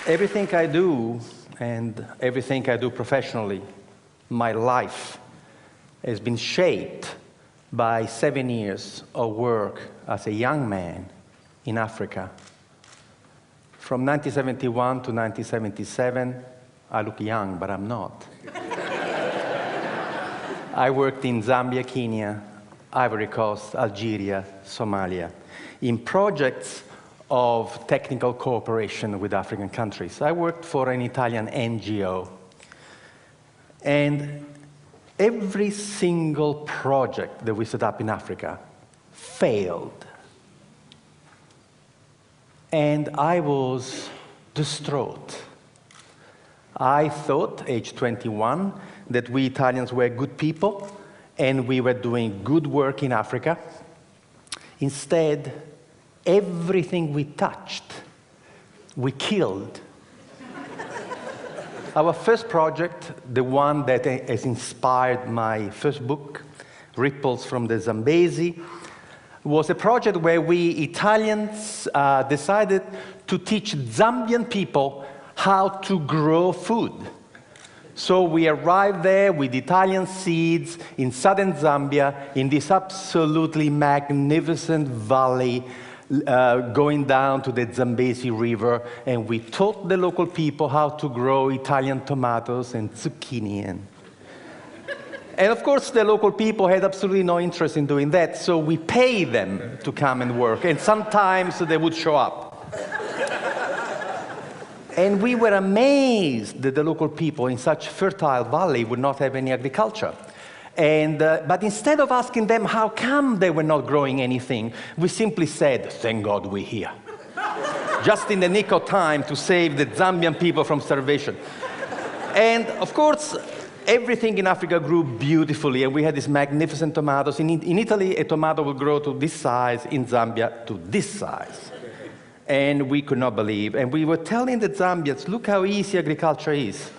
Everything I do, and everything I do professionally, my life, has been shaped by 7 years of work as a young man in Africa. From 1971 to 1977, I look young, but I'm not. I worked in Zambia, Kenya, Ivory Coast, Algeria, Somalia, in projects of technical cooperation with African countries. I worked for an Italian NGO. And every single project that we set up in Africa failed. And I was distraught. I thought, age 21, that we Italians were good people and we were doing good work in Africa. Instead, everything we touched, we killed. Our first project, the one that has inspired my first book, Ripples from the Zambezi, was a project where we Italians decided to teach Zambian people how to grow food. So we arrived there with Italian seeds in southern Zambia, in this absolutely magnificent valley, going down to the Zambezi River, and we taught the local people how to grow Italian tomatoes and zucchini. And of course, the local people had absolutely no interest in doing that, so we paid them to come and work, and sometimes they would show up. And we were amazed that the local people in such fertile valley would not have any agriculture. But instead of asking them how come they were not growing anything, we simply said, thank God we're here. Just in the nick of time to save the Zambian people from starvation. And of course, everything in Africa grew beautifully, and we had these magnificent tomatoes. In Italy, a tomato will grow to this size, in Zambia, to this size. And we could not believe. And we were telling the Zambians, look how easy agriculture is.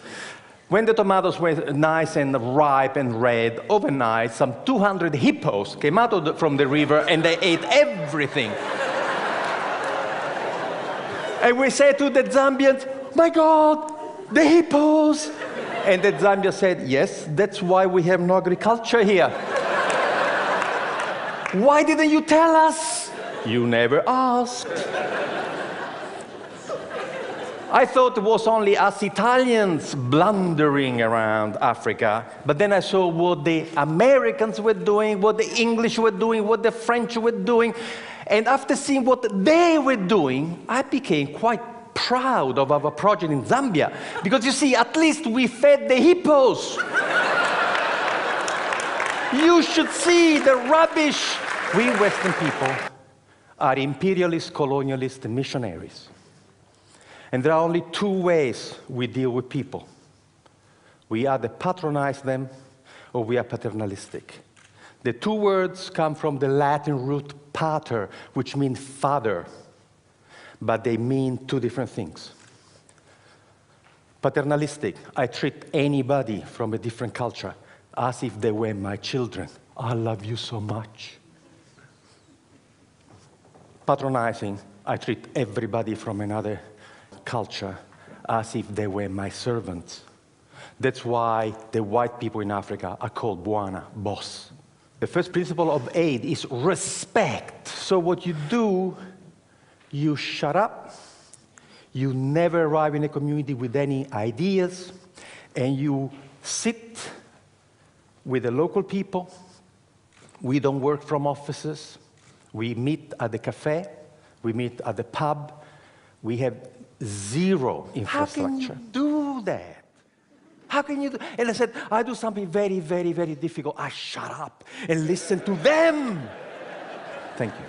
When the tomatoes were nice and ripe and red, overnight, some 200 hippos came out from the river and they ate everything. And we said to the Zambians, my God, the hippos! And the Zambians said, yes, that's why we have no agriculture here. Why didn't you tell us? You never asked. I thought it was only us Italians blundering around Africa, but then I saw what the Americans were doing, what the English were doing, what the French were doing, and after seeing what they were doing, I became quite proud of our project in Zambia, because you see, at least we fed the hippos. You should see the rubbish. We Western people are imperialist, colonialist missionaries. And there are only two ways we deal with people. We either patronize them, or we are paternalistic. The two words come from the Latin root pater, which means father, but they mean two different things. Paternalistic, I treat anybody from a different culture as if they were my children. I love you so much. Patronizing, I treat everybody from another culture as if they were my servants. That's why the white people in Africa are called Bwana, boss. The first principle of aid is respect. So what you do, you shut up, you never arrive in a community with any ideas, and you sit with the local people. We don't work from offices. We meet at the cafe, we meet at the pub. We have zero infrastructure. How can you do that? How can you do? And I said, I do something very, very, very difficult. I shut up and listen to them. Thank you.